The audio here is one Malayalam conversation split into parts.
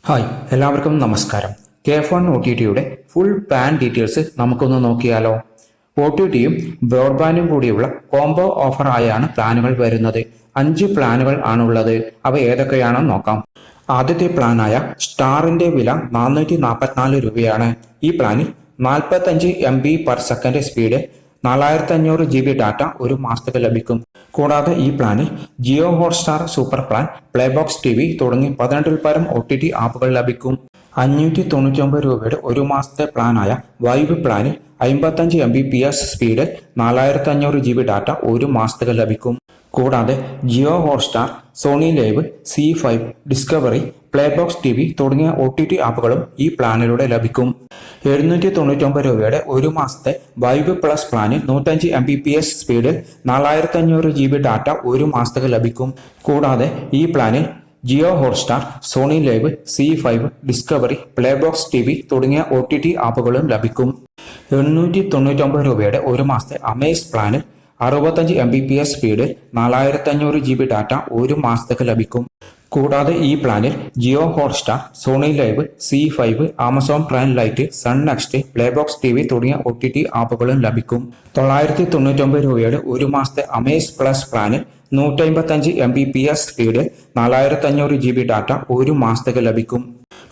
ഹായ് എല്ലാവർക്കും നമസ്കാരം. കെ4 OTTയുടെ ഫുൾ പ്ലാൻ ഡീറ്റെയിൽസ് നമുക്കൊന്ന് നോക്കിയാലോ. OTTയും ബ്രോഡ്ബാൻഡും കൂടിയുള്ള കോംബോ ഓഫർ ആയാണ് പ്ലാനുകൾ വരുന്നത്. 5 പ്ലാനുകൾ ആണുള്ളത്. അവ ഏതൊക്കെയാണെന്ന് നോക്കാം. ആദ്യത്തെ പ്ലാനായ സ്റ്റാറിന്റെ വില 444 രൂപയാണ്. ഈ പ്ലാനിൽ 45 MB/s സ്പീഡ്, 4500 GB ഡാറ്റ ഒരു മാസത്തേക്ക് ലഭിക്കും. കൂടാതെ ഈ പ്ലാനിൽ Jio Hotstar super plan, Playbox TV തുടങ്ങി 18 പരം OTT ആപ്പുകൾ ലഭിക്കും. 599 രൂപയുടെ ഒരു മാസത്തെ പ്ലാനായ വൈബ് പ്ലാനിൽ 55 MBPS സ്പീഡ്, 4500 GB ഡാറ്റ ഒരു മാസത്തേക്ക് ലഭിക്കും. കൂടാതെ Jio Hotstar, Sony LIV, C5, Discovery, Playbox TV തുടങ്ങിയ OTT ആപ്പുകളും ഈ പ്ലാനിലൂടെ ലഭിക്കും. 799 രൂപയുടെ ഒരു മാസത്തെ വൈബ് പ്ലസ് പ്ലാനിൽ 105 MBPS സ്പീഡ്, 4500 GB ഡാറ്റ ഒരു മാസത്തേക്ക് ലഭിക്കും. കൂടാതെ ഈ പ്ലാനിൽ Jio Hotstar, Sony LIV, C5, Discovery, Playbox TV തുടങ്ങിയ OTT ആപ്പുകളും ലഭിക്കും. 899 രൂപയുടെ ഒരു മാസത്തെ അമേസ് പ്ലാനിൽ 65 MBPS സ്പീഡ്, 4500 GB ഡാറ്റ ഒരു മാസത്തേക്ക് ലഭിക്കും. കൂടാതെ ഈ പ്ലാനിൽ Jio Hotstar, Sony LIV, C5, Amazon Prime Lite, Sun NXT, Playbox TV തുടങ്ങിയ OTT ആപ്പുകളും ലഭിക്കും. 999 രൂപയുടെ ഒരു മാസത്തെ അമേസ് പ്ലസ് പ്ലാനിൽ 155 MBPS സ്പീഡ്, 4500 GB ഡാറ്റ ഒരു മാസത്തേക്ക് ലഭിക്കും.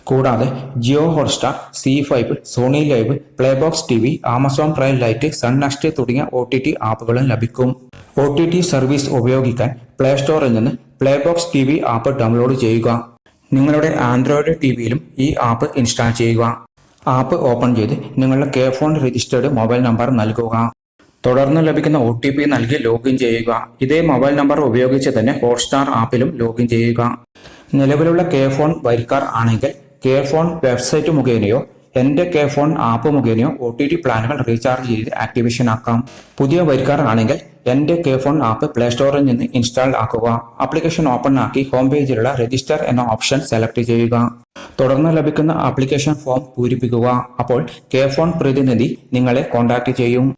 കൂടാതെ Jio Hotstar, C5, Sony LIV, Playbox TV, Amazon Prime Lite, Sun NXT തുടങ്ങിയ OTT ആപ്പുകളും ലഭിക്കും. OTT സർവീസ് ഉപയോഗിക്കാൻ പ്ലേ സ്റ്റോറിൽ നിന്ന് പ്ലേബോക്സ് TV ആപ്പ് ഡൗൺലോഡ് ചെയ്യുക. നിങ്ങളുടെ ആൻഡ്രോയിഡ് TVയിലും ഈ ആപ്പ് ഇൻസ്റ്റാൾ ചെയ്യുക. ആപ്പ് ഓപ്പൺ ചെയ്ത് നിങ്ങളുടെ കെ4 രജിസ്റ്റേർഡ് മൊബൈൽ നമ്പർ നൽകുക. തുടർന്ന് ലഭിക്കുന്ന OTP നൽകി ലോഗിൻ ചെയ്യുക. ഇതേ മൊബൈൽ നമ്പർ ഉപയോഗിച്ച് തന്നെ ഹോട്ട്സ്റ്റാർ ആപ്പിലും ലോഗിൻ ചെയ്യുക. നിലവിലുള്ള കെ4 വരിക്കാർ ആണെങ്കിൽ കെ4 വെബ്സൈറ്റ് മുഖേനയോ എൻ്റെ കെ4 ആപ്പ് മുഖേനയോ OTT പ്ലാനുകൾ റീചാർജ് ചെയ്ത് ആക്ടിവേഷൻ ആക്കാം. പുതിയ വരിക്കാർ ആണെങ്കിൽ എൻ്റെ കെ4 ആപ്പ് പ്ലേ സ്റ്റോറിൽ നിന്ന് ഇൻസ്റ്റാൾ ആക്കുക. ആപ്ലിക്കേഷൻ ഓപ്പൺ ആക്കി ഹോം പേജിലുള്ള രജിസ്റ്റർ എന്ന ഓപ്ഷൻ സെലക്ട് ചെയ്യുക. തുടർന്ന് ലഭിക്കുന്ന ആപ്ലിക്കേഷൻ ഫോം പൂരിപ്പിക്കുക. അപ്പോൾ കെ4 പ്രതിനിധി നിങ്ങളെ കോൺടാക്ട് ചെയ്യും.